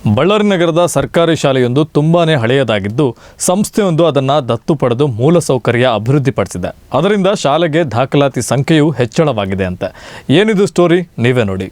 ಬಳ್ಳಾರಿ ನಗರದ ಸರ್ಕಾರಿ ಶಾಲೆಯೊಂದು ತುಂಬಾನೇ ಹಳೆಯದಾಗಿದ್ದು ಸಂಸ್ಥೆಯೊಂದು ಅದನ್ನು ದತ್ತು ಪಡೆದು ಮೂಲಸೌಕರ್ಯ ಅಭಿವೃದ್ಧಿಪಡಿಸಿದೆ. ಅದರಿಂದ ಶಾಲೆಗೆ ದಾಖಲಾತಿ ಸಂಖ್ಯೆಯು ಹೆಚ್ಚಳವಾಗಿದೆ ಅಂತ. ಏನಿದು ಸ್ಟೋರಿ ನೀವೇ ನೋಡಿ.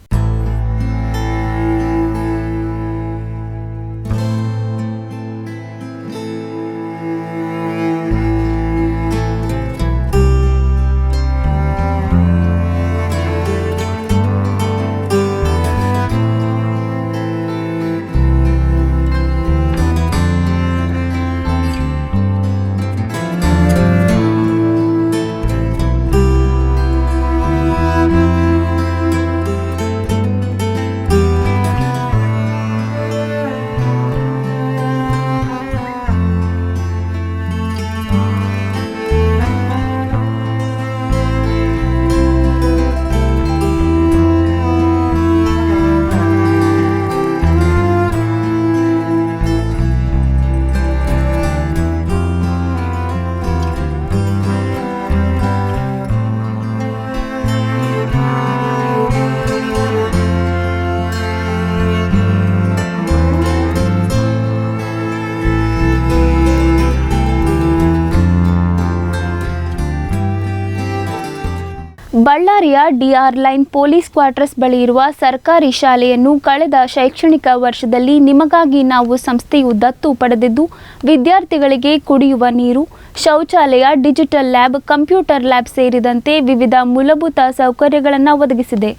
ಬಳ್ಳಾರಿಯ ಡಿಆರ್ ಲೈನ್ ಪೊಲೀಸ್ ಕ್ವಾರ್ಟರ್ಸ್ ಬಳಿ ಇರುವ ಸರ್ಕಾರಿ ಶಾಲೆಯನ್ನು ಕಳೆದ ಶೈಕ್ಷಣಿಕ ವರ್ಷದಲ್ಲಿ ನಿಮಗಾಗಿ ನಾವು ಸಂಸ್ಥೆಯು ದತ್ತು ಪಡೆದಿದ್ದು ವಿದ್ಯಾರ್ಥಿಗಳಿಗೆ ಕುಡಿಯುವ ನೀರು, ಶೌಚಾಲಯ, ಡಿಜಿಟಲ್ ಲ್ಯಾಬ್, ಕಂಪ್ಯೂಟರ್ ಲ್ಯಾಬ್ ಸೇರಿದಂತೆ ವಿವಿಧ ಮೂಲಭೂತ ಸೌಕರ್ಯಗಳನ್ನು ಒದಗಿಸಿದೆ.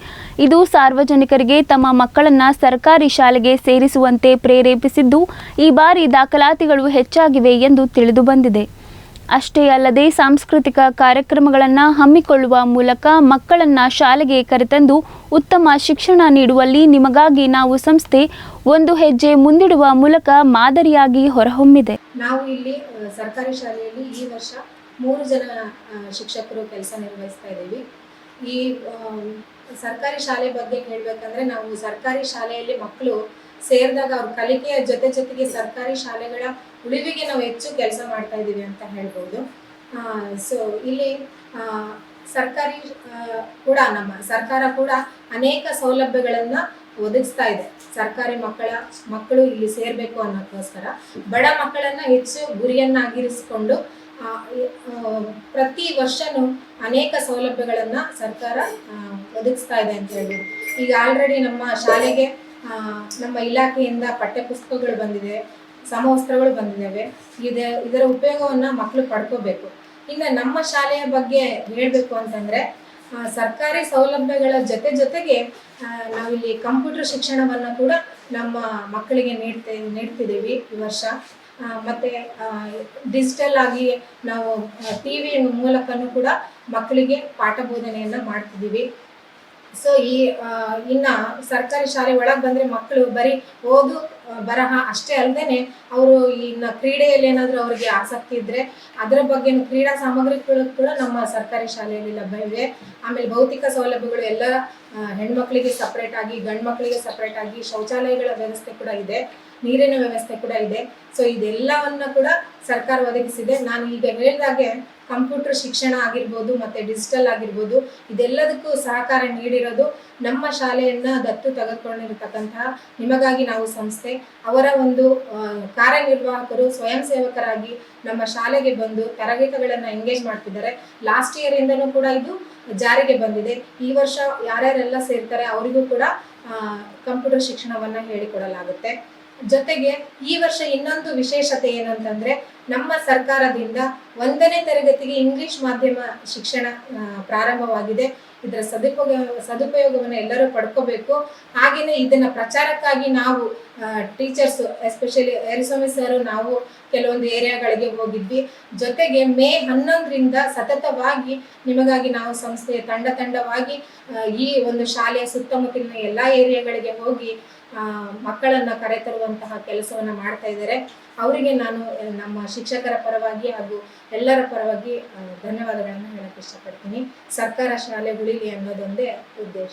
ಇದು ಸಾರ್ವಜನಿಕರಿಗೆ ತಮ್ಮ ಮಕ್ಕಳನ್ನು ಸರ್ಕಾರಿ ಶಾಲೆಗೆ ಸೇರಿಸುವಂತೆ ಪ್ರೇರೇಪಿಸಿದ್ದು ಈ ಬಾರಿ ದಾಖಲಾತಿಗಳು ಹೆಚ್ಚಾಗಿವೆ ಎಂದು ತಿಳಿದು ಬಂದಿದೆ. ಅಷ್ಟೇ ಅಲ್ಲದೆ ಸಾಂಸ್ಕೃತಿಕ ಕಾರ್ಯಕ್ರಮಗಳನ್ನು ಹಮ್ಮಿಕೊಳ್ಳುವ ಮೂಲಕ ಮಕ್ಕಳನ್ನು ಶಾಲೆಗೆ ಕರೆತಂದು ಉತ್ತಮ ಶಿಕ್ಷಣ ನೀಡುವಲ್ಲಿ ನಿಮಗಾಗಿ ನಾವು ಸಂಸ್ಥೆ ಒಂದು ಹೆಜ್ಜೆ ಮುಂದಿಡುವ ಮೂಲಕ ಮಾದರಿಯಾಗಿ ಹೊರಹೊಮ್ಮಿದೆ. ನಾವು ಇಲ್ಲಿ ಸರ್ಕಾರಿ ಶಾಲೆಯಲ್ಲಿ ಈ ವರ್ಷ 3 ಜನ ಶಿಕ್ಷಕರು ಕೆಲಸ ನಿರ್ವಹಿಸ್ತಾ ಇದ್ದೀವಿ. ಈ ಸರ್ಕಾರಿ ಶಾಲೆ ಬಗ್ಗೆ ಹೇಳಬೇಕಂದ್ರೆ ನಾವು ಸರ್ಕಾರಿ ಶಾಲೆಯಲ್ಲಿ ಮಕ್ಕಳು ಸೇರಿದಾಗ ಅವ್ರ ಕಲಿಕೆಯ ಜೊತೆಗೆ ಸರ್ಕಾರಿ ಶಾಲೆಗಳ ಉಳಿವಿಗೆ ನಾವು ಹೆಚ್ಚು ಕೆಲಸ ಮಾಡ್ತಾ ಇದ್ದೀವಿ ಅಂತ ಹೇಳ್ಬೋದು. ಸೊ ಇಲ್ಲಿ ಸರ್ಕಾರಿ ಕೂಡ ನಮ್ಮ ಸರ್ಕಾರ ಕೂಡ ಅನೇಕ ಸೌಲಭ್ಯಗಳನ್ನು ಒದಗಿಸ್ತಾ ಇದೆ. ಸರ್ಕಾರಿ ಮಕ್ಕಳು ಇಲ್ಲಿ ಸೇರಬೇಕು ಅನ್ನೋಕ್ಕೋಸ್ಕರ ಬಡ ಮಕ್ಕಳನ್ನು ಹೆಚ್ಚು ಗುರಿಯನ್ನಾಗಿರಿಸಿಕೊಂಡು ಪ್ರತಿ ವರ್ಷನೂ ಅನೇಕ ಸೌಲಭ್ಯಗಳನ್ನು ಸರ್ಕಾರ ಒದಗಿಸ್ತಾ ಇದೆ ಅಂತ ಹೇಳ್ಬೋದು. ಈಗ ಆಲ್ರೆಡಿ ನಮ್ಮ ಶಾಲೆಗೆ ನಮ್ಮ ಇಲಾಖೆಯಿಂದ ಪಠ್ಯಪುಸ್ತಕಗಳು ಬಂದಿದೆ, ಸಮವಸ್ತ್ರಗಳು ಬಂದಿದ್ದಾವೆ. ಇದರ ಉಪಯೋಗವನ್ನು ಮಕ್ಕಳು ಪಡ್ಕೋಬೇಕು. ಇನ್ನು ನಮ್ಮ ಶಾಲೆಯ ಬಗ್ಗೆ ಹೇಳಬೇಕು ಅಂತಂದರೆ ಸರ್ಕಾರಿ ಸೌಲಭ್ಯಗಳ ಜೊತೆಗೆ ನಾವಿಲ್ಲಿ ಕಂಪ್ಯೂಟರ್ ಶಿಕ್ಷಣವನ್ನು ಕೂಡ ನಮ್ಮ ಮಕ್ಕಳಿಗೆ ನೀಡ್ತಿದ್ದೀವಿ ಈ ವರ್ಷ. ಮತ್ತು ಡಿಜಿಟಲ್ ಆಗಿ ನಾವು TV ಮೂಲಕನೂ ಕೂಡ ಮಕ್ಕಳಿಗೆ ಪಾಠ ಬೋಧನೆಯನ್ನು ಮಾಡ್ತಿದ್ದೀವಿ. ಸೊ ಇನ್ನು ಸರ್ಕಾರಿ ಶಾಲೆ ಒಳಗೆ ಬಂದರೆ ಮಕ್ಕಳು ಬರೀ ಓದು ಬರಹ ಅಷ್ಟೇ ಅಲ್ಲದೆ ಅವರು ಇನ್ನು ಕ್ರೀಡೆಯಲ್ಲಿ ಏನಾದರೂ ಅವರಿಗೆ ಆಸಕ್ತಿ ಇದ್ದರೆ ಅದರ ಬಗ್ಗೆ ಕ್ರೀಡಾ ಸಾಮಗ್ರಿಗಳು ಕೂಡ ನಮ್ಮ ಸರ್ಕಾರಿ ಶಾಲೆಯಲ್ಲಿ ಲಭ್ಯ ಇವೆ. ಆಮೇಲೆ ಭೌತಿಕ ಸೌಲಭ್ಯಗಳು ಎಲ್ಲ ಹೆಣ್ಮಕ್ಳಿಗೆ ಸಪ್ರೇಟ್ ಆಗಿ, ಗಂಡು ಮಕ್ಕಳಿಗೆ ಸಪ್ರೇಟ್ ಆಗಿ ಶೌಚಾಲಯಗಳ ವ್ಯವಸ್ಥೆ ಕೂಡ ಇದೆ, ನೀರಿನ ವ್ಯವಸ್ಥೆ ಕೂಡ ಇದೆ. ಸೊ ಇದೆಲ್ಲವನ್ನ ಕೂಡ ಸರ್ಕಾರ ಒದಗಿಸಿದೆ. ನಾನು ಈಗ ಹೇಳಿದಾಗೆ ಕಂಪ್ಯೂಟರ್ ಶಿಕ್ಷಣ ಆಗಿರ್ಬೋದು ಮತ್ತು ಡಿಜಿಟಲ್ ಆಗಿರ್ಬೋದು, ಇದೆಲ್ಲದಕ್ಕೂ ಸಹಕಾರ ನೀಡಿರೋದು ನಮ್ಮ ಶಾಲೆಯನ್ನು ದತ್ತು ತೆಗೆದುಕೊಂಡಿರತಕ್ಕಂತಹ ನಿಮಗಾಗಿ ನಾವು ಸಂಸ್ಥೆ. ಅವರ ಒಂದು ಕಾರ್ಯನಿರ್ವಾಹಕರು ಸ್ವಯಂ ಸೇವಕರಾಗಿ ನಮ್ಮ ಶಾಲೆಗೆ ಬಂದು ತರಗತಿಗಳನ್ನು ಎಂಗೇಜ್ ಮಾಡ್ತಿದ್ದಾರೆ. ಲಾಸ್ಟ್ ಇಯರಿಂದನೂ ಕೂಡ ಇದು ಜಾರಿಗೆ ಬಂದಿದೆ. ಈ ವರ್ಷ ಯಾರ್ಯಾರೆಲ್ಲ ಸೇರ್ತಾರೆ ಅವರಿಗೂ ಕೂಡ ಕಂಪ್ಯೂಟರ್ ಶಿಕ್ಷಣವನ್ನು ಹೇಳಿಕೊಡಲಾಗುತ್ತೆ. ಜೊತೆಗೆ ಈ ವರ್ಷ ಇನ್ನೊಂದು ವಿಶೇಷತೆ ಏನಂತಂದ್ರೆ ನಮ್ಮ ಸರ್ಕಾರದಿಂದ 1ನೇ ತರಗತಿಗೆ ಇಂಗ್ಲಿಷ್ ಮಾಧ್ಯಮ ಶಿಕ್ಷಣ ಪ್ರಾರಂಭವಾಗಿದೆ. ಇದರ ಸದುಪಯೋಗವನ್ನು ಎಲ್ಲರೂ ಪಡ್ಕೋಬೇಕು. ಹಾಗೆಯೇ ಇದನ್ನ ಪ್ರಚಾರಕ್ಕಾಗಿ ನಾವು ಟೀಚರ್ಸ್ ಎಸ್ಪೆಷಲಿ ಎರಿಸ್ವಾಮಿ ಸರ್ ನಾವು ಕೆಲವೊಂದು ಏರಿಯಾಗಳಿಗೆ ಹೋಗಿದ್ವಿ. ಜೊತೆಗೆ ಮೇ 11ರಿಂದ ಸತತವಾಗಿ ನಿಮಗಾಗಿ ನಾವು ಸಂಸ್ಥೆಯ ತಂಡವಾಗಿ ಈ ಒಂದು ಶಾಲೆಯ ಸುತ್ತಮುತ್ತಲಿನ ಎಲ್ಲ ಏರಿಯಾಗಳಿಗೆ ಹೋಗಿ ಮಕ್ಕಳನ್ನು ಕರೆತರುವಂತಹ ಕೆಲಸವನ್ನು ಮಾಡ್ತಾ ಇದ್ದಾರೆ. ಅವರಿಗೆ ನಾನು ನಮ್ಮ ಶಿಕ್ಷಕರ ಪರವಾಗಿ ಹಾಗೂ ಎಲ್ಲರ ಪರವಾಗಿ ಧನ್ಯವಾದಗಳನ್ನು ಹೇಳಕ್ಕೆ ಇಷ್ಟಪಡ್ತೀನಿ. ಸರ್ಕಾರ ಶಾಲೆ ಉಳಿಲಿ ಅನ್ನೋದೊಂದೇ ಉದ್ದೇಶ.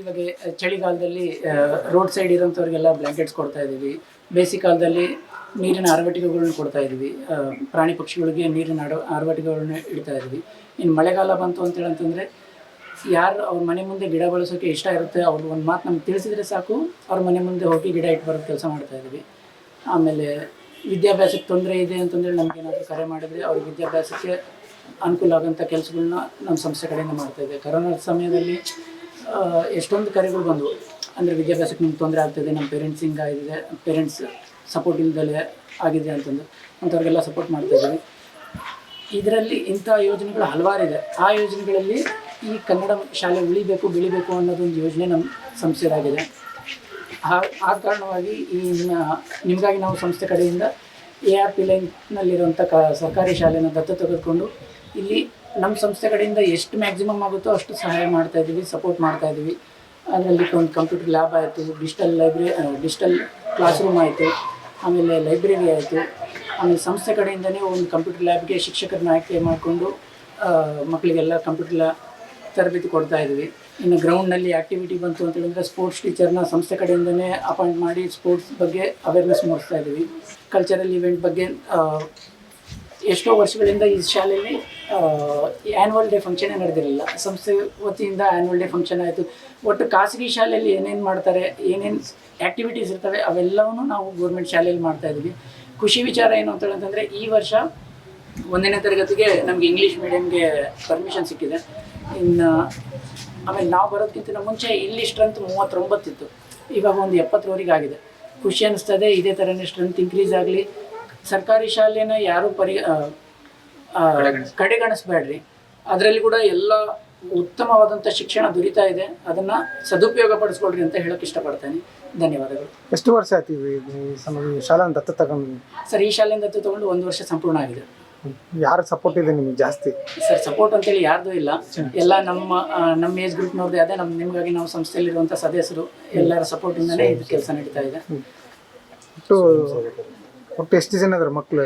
ಇವಾಗ ಚಳಿಗಾಲದಲ್ಲಿ ರೋಡ್ ಸೈಡ್ ಇರೋಂಥವ್ರಿಗೆಲ್ಲ ಬ್ಲ್ಯಾಂಕೆಟ್ಸ್ ಕೊಡ್ತಾ ಇದ್ದೀವಿ. ಬೇಸಿಗೆಕಾಲದಲ್ಲಿ ನೀರಿನ ಅರವಟಿಕೆಗಳನ್ನ ಕೊಡ್ತಾ ಇದ್ದೀವಿ. ಪ್ರಾಣಿ ಪಕ್ಷಿಗಳಿಗೆ ನೀರಿನ ಅರವಟಿಕೆಗಳನ್ನ ಇಡ್ತಾ ಇದ್ದೀವಿ. ಇನ್ನು ಮಳೆಗಾಲ ಬಂತು ಅಂತೇಳಂತಂದರೆ ಯಾರು ಅವ್ರ ಮನೆ ಮುಂದೆ ಗಿಡ ಬೆಳೆಸೋಕೆ ಇಷ್ಟ ಇರುತ್ತೆ ಅವ್ರು ಒಂದು ಮಾತು ನಮ್ಗೆ ತಿಳಿಸಿದ್ರೆ ಸಾಕು, ಅವ್ರ ಮನೆ ಮುಂದೆ ಹೋಗಿ ಗಿಡ ಇಟ್ಟು ಬರೋದು ಕೆಲಸ ಮಾಡ್ತಾಯಿದ್ವಿ. ಆಮೇಲೆ ವಿದ್ಯಾಭ್ಯಾಸಕ್ಕೆ ತೊಂದರೆ ಇದೆ ಅಂತಂದರೆ ನಮಗೇನಾದರೂ ಕರೆ ಮಾಡಿದರೆ ಅವ್ರಿಗೆ ವಿದ್ಯಾಭ್ಯಾಸಕ್ಕೆ ಅನುಕೂಲ ಆಗೋಂಥ ಕೆಲಸಗಳನ್ನ ನಮ್ಮ ಸಂಸ್ಥೆ ಕಡೆಯಿಂದ ಮಾಡ್ತಾಯಿದ್ದೆ. ಕರೋನಾ ಸಮಯದಲ್ಲಿ ಎಷ್ಟೊಂದು ಕರೆಗಳು ಬಂದವು, ಅಂದರೆ ವಿದ್ಯಾಭ್ಯಾಸಕ್ಕೆ ನಿಮ್ಗೆ ತೊಂದರೆ ಆಗ್ತಾಯಿದೆ, ನಮ್ಮ ಪೇರೆಂಟ್ಸ್ ಹಿಂಗಾಗಿದೆ, ಪೇರೆಂಟ್ಸ್ ಸಪೋರ್ಟ್ ಇಲ್ದಲೇ ಆಗಿದೆ ಅಂತಂದು ಅಂಥವ್ರಿಗೆಲ್ಲ ಸಪೋರ್ಟ್ ಮಾಡ್ತಾಯಿದ್ದೀವಿ. ಇದರಲ್ಲಿ ಇಂಥ ಯೋಜನೆಗಳು ಹಲವಾರಿದೆ. ಆ ಯೋಜನೆಗಳಲ್ಲಿ ಈ ಕನ್ನಡ ಶಾಲೆ ಉಳಿಬೇಕು ಬೆಳಿಬೇಕು ಅನ್ನೋದೊಂದು ಯೋಜನೆ ನಮ್ಮ ಸಂಸ್ಥೆದಾಗಿದೆ. ಆ ಕಾರಣವಾಗಿ ಈ ನಿಮಗಾಗಿ ನಾವು ಸಂಸ್ಥೆ ಕಡೆಯಿಂದ ARP ಲೈನ್ನಲ್ಲಿರುವಂಥ ಸರ್ಕಾರಿ ಶಾಲೆನ ದತ್ತು ತೆಗೆದುಕೊಂಡು ಇಲ್ಲಿ ನಮ್ಮ ಸಂಸ್ಥೆ ಕಡೆಯಿಂದ ಎಷ್ಟು ಮ್ಯಾಕ್ಸಿಮಮ್ ಆಗುತ್ತೋ ಅಷ್ಟು ಸಹಾಯ ಮಾಡ್ತಾಯಿದ್ದೀವಿ, ಸಪೋರ್ಟ್ ಮಾಡ್ತಾಯಿದ್ದೀವಿ. ಅದರಲ್ಲಿ ಒಂದು ಕಂಪ್ಯೂಟರ್ ಲ್ಯಾಬ್ ಆಯಿತು, ಡಿಜಿಟಲ್ ಕ್ಲಾಸ್ ರೂಮ್ ಆಯಿತು, ಆಮೇಲೆ ಲೈಬ್ರರಿ ಆಯಿತು. ಆಮೇಲೆ ಸಂಸ್ಥೆ ಕಡೆಯಿಂದನೇ ಒಂದು ಕಂಪ್ಯೂಟರ್ ಲ್ಯಾಬ್ಗೆ ಶಿಕ್ಷಕರನ್ನ ಆಯ್ಕೆ ಮಾಡಿಕೊಂಡು ಮಕ್ಕಳಿಗೆಲ್ಲ ಕಂಪ್ಯೂಟರ್ ತರಬೇತಿ ಕೊಡ್ತಾಯಿದ್ವಿ. ಇನ್ನು ಗ್ರೌಂಡ್ನಲ್ಲಿ ಆ್ಯಕ್ಟಿವಿಟಿ ಬಂತು ಅಂತ ಹೇಳಿದ್ರೆ ಸ್ಪೋರ್ಟ್ಸ್ ಟೀಚರ್ನ ಸಂಸ್ಥೆ ಕಡೆಯಿಂದನೇ ಅಪಾಯಿಂಟ್ ಮಾಡಿ ಸ್ಪೋರ್ಟ್ಸ್ ಬಗ್ಗೆ ಅವೇರ್ನೆಸ್ ಮೂಡಿಸ್ತಾ ಇದ್ದೀವಿ. ಕಲ್ಚರಲ್ ಇವೆಂಟ್ ಬಗ್ಗೆ ಎಷ್ಟೋ ವರ್ಷಗಳಿಂದ ಈ ಶಾಲೆಯಲ್ಲಿ ಆ್ಯನ್ಯುವಲ್ ಡೇ ಫಂಕ್ಷನ್ನೇ ನಡೆದಿರಲಿಲ್ಲ. ಸಂಸ್ಥೆ ವತಿಯಿಂದ ಆ್ಯನ್ಯುವಲ್ ಡೇ ಫಂಕ್ಷನ್ ಆಯಿತು. ಒಟ್ಟು ಖಾಸಗಿ ಶಾಲೆಯಲ್ಲಿ ಏನೇನು ಮಾಡ್ತಾರೆ, ಏನೇನು ಆ್ಯಕ್ಟಿವಿಟೀಸ್ ಇರ್ತವೆ ಅವೆಲ್ಲವೂ ನಾವು ಗೌರ್ಮೆಂಟ್ ಶಾಲೆಯಲ್ಲಿ ಮಾಡ್ತಾಯಿದ್ವಿ. ಖುಷಿ ವಿಚಾರ ಏನು ಅಂತ ಹೇಳಿದ್ರೆ ಈ ವರ್ಷ 1ನೇ ತರಗತಿಗೆ ನಮಗೆ ಇಂಗ್ಲೀಷ್ ಮೀಡಿಯಮ್ಗೆ ಪರ್ಮಿಷನ್ ಸಿಕ್ಕಿದೆ. ಇನ್ನು ಆಮೇಲೆ ನಾವು ಬರೋದಕ್ಕಿಂತ ಮುಂಚೆ ಇಲ್ಲಿ ಸ್ಟ್ರೆಂತ್ 39 ಇತ್ತು, ಇವಾಗ ಒಂದು 70ರವರೆಗೆ ಆಗಿದೆ. ಖುಷಿ ಅನ್ನಿಸ್ತದೆ. ಇದೇ ಥರನೇ ಸ್ಟ್ರೆಂತ್ ಇನ್ಕ್ರೀಸ್ ಆಗಲಿ. ಸರ್ಕಾರಿ ಶಾಲೆನ ಯಾರೂ ಕಡೆಗಣಿಸ್ಬೇಡ್ರಿ. ಅದರಲ್ಲಿ ಕೂಡ ಎಲ್ಲ ಉತ್ತಮವಾದಂಥ ಶಿಕ್ಷಣ ದೊರೀತಾ ಇದೆ. ಅದನ್ನು ಸದುಪಯೋಗ ಪಡಿಸ್ಕೊಳ್ರಿ ಅಂತ ಹೇಳೋಕ್ಕೆ ಇಷ್ಟಪಡ್ತೇನೆ. ಧನ್ಯವಾದಗಳು. ಎಷ್ಟು ವರ್ಷ ಆಯ್ತು ಈ ಶಾಲೆನ ದತ್ತು ತಗೊಂಡು? ಸರ್, ಈ ಶಾಲೆಯಿಂದ ದತ್ತು ತಗೊಂಡು 1 ವರ್ಷ ಸಂಪೂರ್ಣ ಆಗಿದೆ. ಯಾರು ಸಪೋರ್ಟ್ ಇದೆ ನಿಮಗೆ ಜಾಸ್ತಿ? ಸರ್, ಸಪೋರ್ಟ್ ಅಂತೇಳಿ ಯಾರ್ದು ಇಲ್ಲ. ಎಲ್ಲ ನಮ್ಮ ಏಜ್ ಗ್ರೂಪ್ನವ್ರದ್ದೇ ಅದೇ. ನಿಮಗಾಗಿ ನಾವು ಸಂಸ್ಥೆಯಲ್ಲಿರುವಂಥ ಸದಸ್ಯರು ಎಲ್ಲರ ಸಪೋರ್ಟಿಂದಲೇ ಇದು ಕೆಲಸ ನಡೀತಾ ಇದೆ. ಒಟ್ಟು ಎಷ್ಟು ಜನ ಇದ್ದಾರೆ ಮಕ್ಕಳು?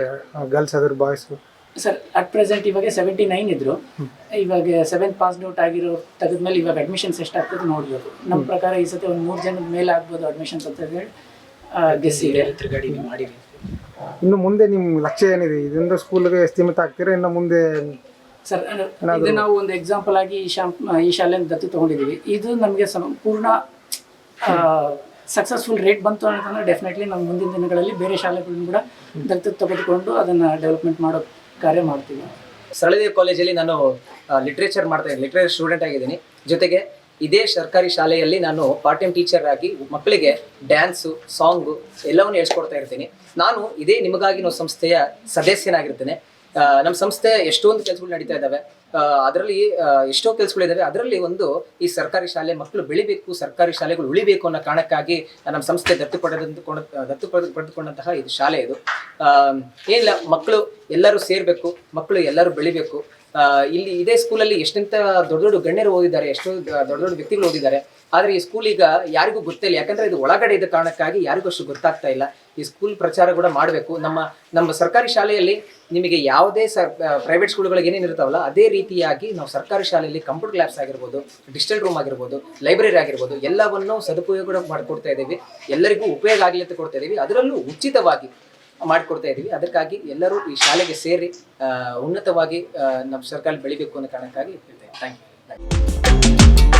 ಗರ್ಲ್ಸ್ ಅದ್ರ ಬಾಯ್ಸು? ಸರ್, ಅಟ್ ಪ್ರೆಸೆಂಟ್ ಇವಾಗ 79 ಇದ್ರು. ಇವಾಗ 7th ಪಾಸ್ ಔಟ್ ಆಗಿರೋ ತೆಗೆದ್ಮೇಲೆ ಇವಾಗ ಅಡ್ಮಿಷನ್ಸ್ ಎಷ್ಟಾಗ್ತದೆ ನೋಡ್ಬೋದು. ನಮ್ಮ ಪ್ರಕಾರ ಈ ಸತಿ ಒಂದು 3 ಜನದ ಮೇಲೆ ಆಗ್ಬೋದು ಅಡ್ಮಿಷನ್ಸ್ ಅಂತ ಹೇಳಿ ಗೆಸ್ ಇದೆ. ಇನ್ನು ಮುಂದೆ ನಿಮ್ಮ ಲಕ್ಷ್ಯ ಏನಿದೆ? ಇದರಿಂದ ಸ್ಕೂಲ್ಗೆ ಸೀಮಿತ ಆಗ್ತೀರಾ ಇನ್ನು ಮುಂದೆ? ಸರ್, ಇದು ನಾವು ಒಂದು ಎಕ್ಸಾಂಪಲ್ ಆಗಿ ಈ ಶಾಲೆಯನ್ನು ದತ್ತು ತೊಗೊಂಡಿದ್ದೀವಿ. ಇದು ನಮಗೆ ಸಂಪೂರ್ಣ ಸಕ್ಸಸ್ಫುಲ್ ರೇಟ್ ಬಂತು ಅಂತಂದರೆ ಡೆಫಿನೆಟ್ಲಿ ನಮ್ಮ ಮುಂದಿನ ದಿನಗಳಲ್ಲಿ ಬೇರೆ ಶಾಲೆಗಳನ್ನು ಕೂಡ ದತ್ತು ತೆಗೆದುಕೊಂಡು ಅದನ್ನು ಡೆವಲಪ್ಮೆಂಟ್ ಮಾಡೋ ಕಾರ್ಯ ಮಾಡ್ತೀವಿ. ಸರಳದೇವಿ ಕಾಲೇಜಲ್ಲಿ ನಾನು ಲಿಟ್ರೇಚರ್ ಸ್ಟೂಡೆಂಟ್ ಆಗಿದ್ದೀನಿ. ಜೊತೆಗೆ ಇದೇ ಸರ್ಕಾರಿ ಶಾಲೆಯಲ್ಲಿ ನಾನು ಪಾರ್ಟ್ ಟೈಮ್ ಟೀಚರ್ ಆಗಿ ಮಕ್ಕಳಿಗೆ ಡ್ಯಾನ್ಸು, ಸಾಂಗು ಎಲ್ಲವನ್ನು ಹೇಳ್ಕೊಡ್ತಾ ಇರ್ತೀನಿ. ನಾನು ಇದೇ ನಿಮಗಾಗಿ ನಾವು ಸಂಸ್ಥೆಯ ಸದಸ್ಯನಾಗಿರ್ತೇನೆ. ನಮ್ಮ ಸಂಸ್ಥೆ ಎಷ್ಟೊಂದು ಕೆಲಸಗಳು ನಡೀತಾ ಇದ್ದಾವೆ. ಅದರಲ್ಲಿ ಎಷ್ಟೋ ಕೆಲಸಗಳಿದ್ದಾವೆ. ಅದರಲ್ಲಿ ಒಂದು ಈ ಸರ್ಕಾರಿ ಶಾಲೆ ಮಕ್ಕಳು ಬೆಳಿಬೇಕು, ಸರ್ಕಾರಿ ಶಾಲೆಗಳು ಉಳಿಬೇಕು ಅನ್ನೋ ಕಾರಣಕ್ಕಾಗಿ ನಮ್ಮ ಸಂಸ್ಥೆ ದತ್ತು ಪಡೆದುಕೊಂಡಂತಹ ಇದು ಶಾಲೆ. ಇದು ಏನಿಲ್ಲ, ಮಕ್ಕಳು ಎಲ್ಲರೂ ಸೇರಬೇಕು, ಮಕ್ಕಳು ಎಲ್ಲರೂ ಬೆಳಿಬೇಕು. ಇಲ್ಲಿ ಇದೇ ಸ್ಕೂಲಲ್ಲಿ ಎಷ್ಟೆಂತ ದೊಡ್ಡ ದೊಡ್ಡ ಗಣ್ಯರು ಓದಿದ್ದಾರೆ, ಎಷ್ಟೋ ದೊಡ್ಡ ದೊಡ್ಡ ವ್ಯಕ್ತಿಗಳು ಓದಿದ್ದಾರೆ. ಆದರೆ ಈ ಸ್ಕೂಲ್ ಈಗ ಯಾರಿಗೂ ಗೊತ್ತಿಲ್ಲ, ಯಾಕಂದ್ರೆ ಇದು ಒಳಗಡೆ ಇದ್ದ ಕಾರಣಕ್ಕಾಗಿ ಯಾರಿಗೂ ಅಷ್ಟು ಗೊತ್ತಾಗ್ತಾ ಇಲ್ಲ. ಈ ಸ್ಕೂಲ್ ಪ್ರಚಾರ ಕೂಡ ಮಾಡಬೇಕು. ನಮ್ಮ ಸರ್ಕಾರಿ ಶಾಲೆಯಲ್ಲಿ ನಿಮಗೆ ಯಾವುದೇ ಪ್ರೈವೇಟ್ ಸ್ಕೂಲ್ಗಳಿಗೆ ಏನೇನು ಇರ್ತಾವಲ್ಲ ಅದೇ ರೀತಿಯಾಗಿ ನಾವು ಸರ್ಕಾರಿ ಶಾಲೆಯಲ್ಲಿ ಕಂಪ್ಯೂಟರ್ ಲ್ಯಾಬ್ಸ್ ಆಗಿರ್ಬೋದು, ಡಿಜಿಟಲ್ ರೂಮ್ ಆಗಿರ್ಬೋದು, ಲೈಬ್ರರಿ ಆಗಿರ್ಬೋದು ಎಲ್ಲವನ್ನು ಸದುಪಯೋಗ ಮಾಡಿಕೊಡ್ತಾ ಇದ್ದೀವಿ. ಎಲ್ಲರಿಗೂ ಉಪಯೋಗ ಆಗಲಿ ಅಂತ ಕೊಡ್ತಾ ಇದ್ದೀವಿ. ಅದರಲ್ಲೂ ಉಚಿತವಾಗಿ ಮಾಡಿಕೊಡ್ತಾ ಇದ್ದೀವಿ. ಅದಕ್ಕಾಗಿ ಎಲ್ಲರೂ ಈ ಶಾಲೆಗೆ ಸೇರಿ ಉನ್ನತವಾಗಿ ನಮ್ಮ ಸರ್ಕಾರ ಬೆಳಿಬೇಕು ಅನ್ನೋ ಕಾರಣಕ್ಕಾಗಿ ಹೇಳ್ತೇವೆ. Thank you.